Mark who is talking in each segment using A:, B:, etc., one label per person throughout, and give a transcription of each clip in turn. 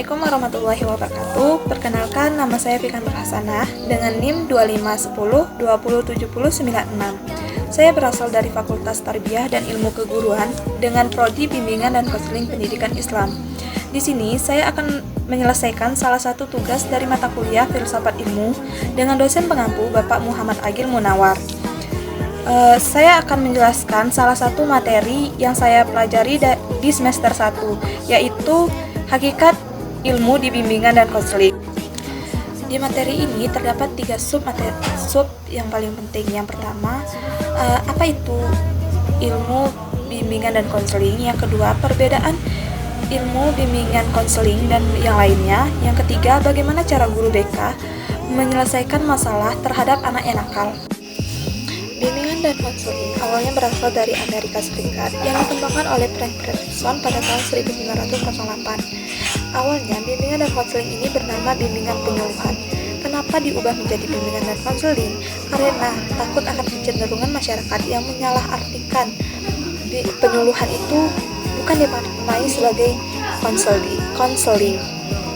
A: Assalamualaikum warahmatullahi wabarakatuh. Perkenalkan, nama saya Fikar Hasanah dengan NIM 2510207096. Saya berasal dari Fakultas Tarbiyah dan Ilmu Keguruan dengan prodi Bimbingan dan Konseling Pendidikan Islam. Di sini saya akan menyelesaikan salah satu tugas dari mata kuliah Filsafat Ilmu dengan dosen pengampu Bapak Muhammad Agil Munawar. Saya akan menjelaskan salah satu materi yang saya pelajari di semester 1, yaitu hakikat ilmu di bimbingan dan konseling. Di materi ini terdapat 3 sub yang paling penting. Yang pertama, apa itu ilmu bimbingan dan konseling? Yang kedua, perbedaan ilmu bimbingan konseling dan yang lainnya. Yang ketiga, bagaimana cara guru BK menyelesaikan masalah terhadap anak yang nakal. Bimbingan dan konseling awalnya berasal dari Amerika Serikat yang dikembangkan oleh Frank Pearson pada tahun 1908. Awalnya, bimbingan dan konseling ini bernama bimbingan penyuluhan. Kenapa diubah menjadi bimbingan dan konseling? Karena takut akan kecenderungan masyarakat yang menyalahartikan penyuluhan itu bukan dimaknai sebagai konseling.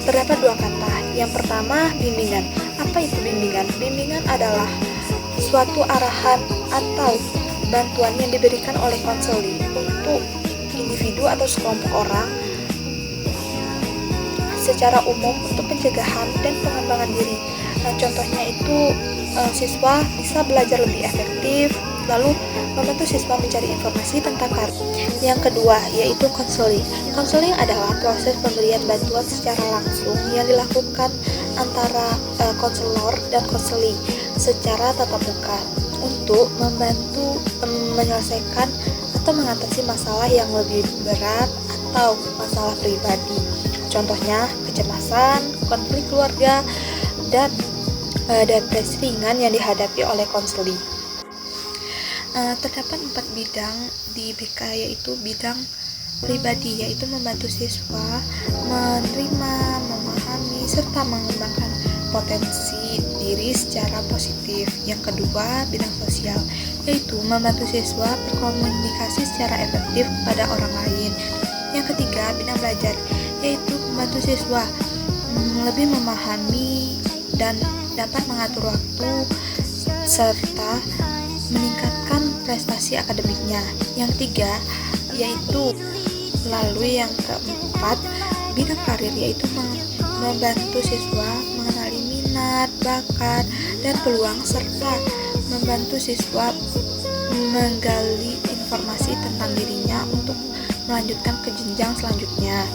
A: Terdapat 2 kata. Yang pertama, bimbingan. Apa itu bimbingan? Bimbingan adalah suatu arahan atau bantuan yang diberikan oleh konseling untuk individu atau sekelompok orang secara umum untuk pencegahan dan pengembangan diri. Nah, contohnya itu siswa bisa belajar lebih efektif, lalu membantu siswa mencari informasi tentang karir. Yang kedua, yaitu konseling. Konseling adalah proses pemberian bantuan secara langsung yang dilakukan antara konselor dan konseli secara tatap muka untuk membantu menyelesaikan atau mengatasi masalah yang lebih berat atau masalah pribadi. Contohnya kecemasan, konflik keluarga, dan depresi ringan yang dihadapi oleh konseli. Terdapat 4 bidang di BK, yaitu bidang pribadi, yaitu membantu siswa menerima, memahami, serta mengembangkan potensi diri secara positif. Yang kedua, bidang sosial, yaitu membantu siswa berkomunikasi secara efektif kepada orang lain. Yang ketiga, bidang belajar, yaitu membantu siswa lebih memahami dan dapat mengatur waktu serta meningkatkan prestasi akademiknya. Yang ketiga, yaitu lalu yang keempat, bidang karir, yaitu membantu siswa mengenali minat, bakat, dan peluang serta membantu siswa menggali informasi tentang dirinya untuk melanjutkan ke jenjang selanjutnya.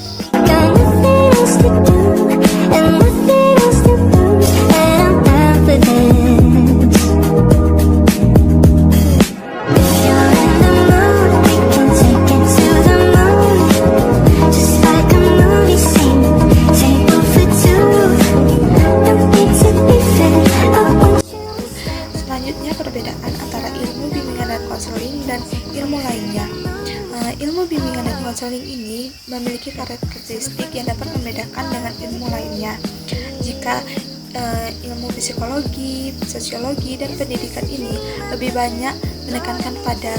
A: Selanjutnya, perbedaan antara ilmu bimbingan dan konseling dan ilmu lainnya. Ilmu bimbingan dan konseling ini memiliki karakteristik yang dapat membedakan dengan ilmu lainnya. Jika ilmu psikologi, sosiologi, dan pendidikan ini lebih banyak menekankan pada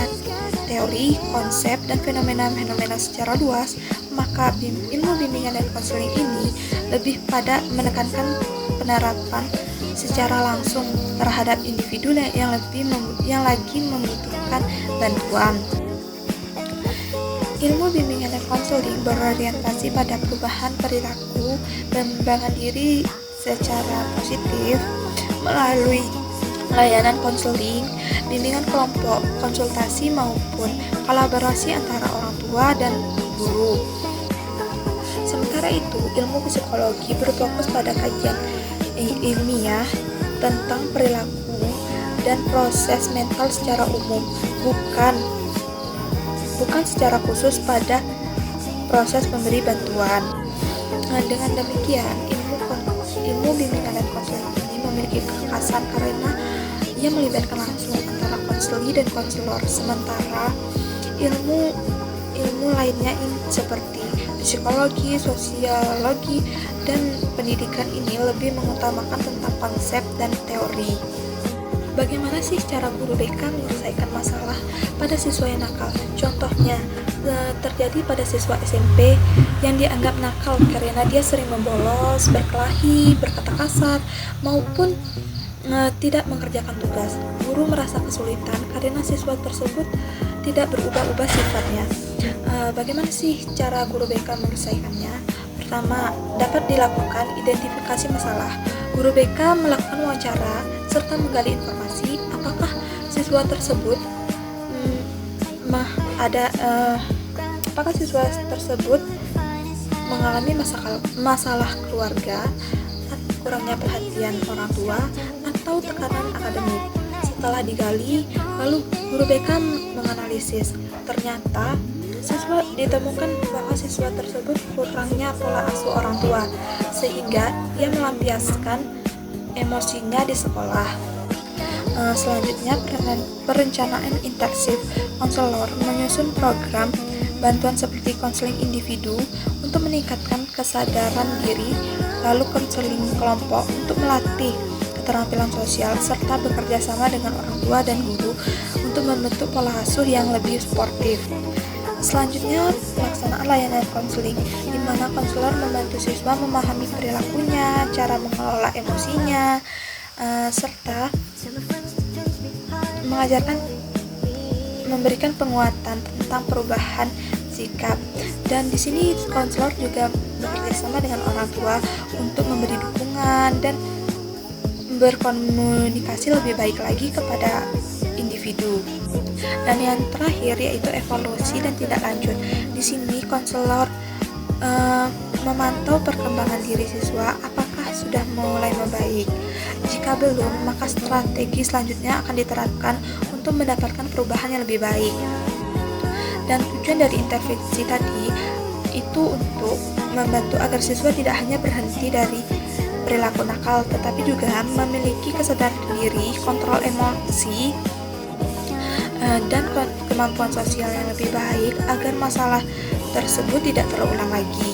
A: teori, konsep, dan fenomena-fenomena secara luas, maka ilmu bimbingan dan konseling ini lebih pada menekankan penerapan secara langsung terhadap individu yang lagi membutuhkan bantuan. Ilmu bimbingan dan konseling berorientasi pada perubahan perilaku dan pengembangan diri secara positif melalui layanan konseling, bimbingan kelompok, konsultasi maupun kolaborasi antara orang tua dan guru. Sementara itu, ilmu psikologi berfokus pada kajian ilmiah tentang perilaku dan proses mental secara umum, bukan secara khusus pada proses memberi bantuan. Dengan demikian, ilmu bimbingan dan konseling ini memiliki kekhasan karena ia melibatkan langsung antara konseli dan konselor, sementara ilmu lainnya seperti psikologi, sosiologi, dan pendidikan ini lebih mengutamakan tentang konsep dan teori. Bagaimana sih cara guru BK menyelesaikan masalah pada siswa yang nakal? Contohnya, terjadi pada siswa SMP yang dianggap nakal karena dia sering membolos, berkelahi, berkata kasar, maupun tidak mengerjakan tugas. Guru merasa kesulitan karena siswa tersebut tidak berubah-ubah sifatnya. Bagaimana sih cara guru BK menyelesaikannya? Pertama, dapat dilakukan identifikasi masalah. Guru BK melakukan wawancara serta menggali informasi apakah siswa tersebut mengalami masalah keluarga, kurangnya perhatian orang tua, atau tekanan akademik. Setelah digali, lalu guru BK menganalisis. Ternyata ditemukan bahwa siswa tersebut kurangnya pola asuh orang tua, sehingga ia melampiaskan emosinya di sekolah. Selanjutnya, perencanaan intensif. Konselor menyusun program bantuan seperti konseling individu untuk meningkatkan kesadaran diri, lalu konseling kelompok untuk melatih keterampilan sosial, serta bekerja sama dengan orang tua dan guru untuk membentuk pola asuh yang lebih sportif. Selanjutnya, pelaksanaan layanan konseling, di mana konselor membantu siswa memahami perilakunya, cara mengelola emosinya, serta memberikan penguatan tentang perubahan sikap. Dan di sini konselor juga bekerja sama dengan orang tua untuk memberi dukungan dan berkomunikasi lebih baik lagi kepada individu. Dan yang terakhir yaitu evaluasi dan tindak lanjut. Di sini konselor memantau perkembangan diri siswa, apakah sudah mulai membaik. Jika belum, maka strategi selanjutnya akan diterapkan untuk mendapatkan perubahan yang lebih baik. Dan tujuan dari intervensi tadi itu untuk membantu agar siswa tidak hanya berhenti dari perilaku nakal, tetapi juga memiliki kesadaran diri, kontrol emosi, dan kemampuan sosial yang lebih baik agar masalah tersebut tidak terulang lagi.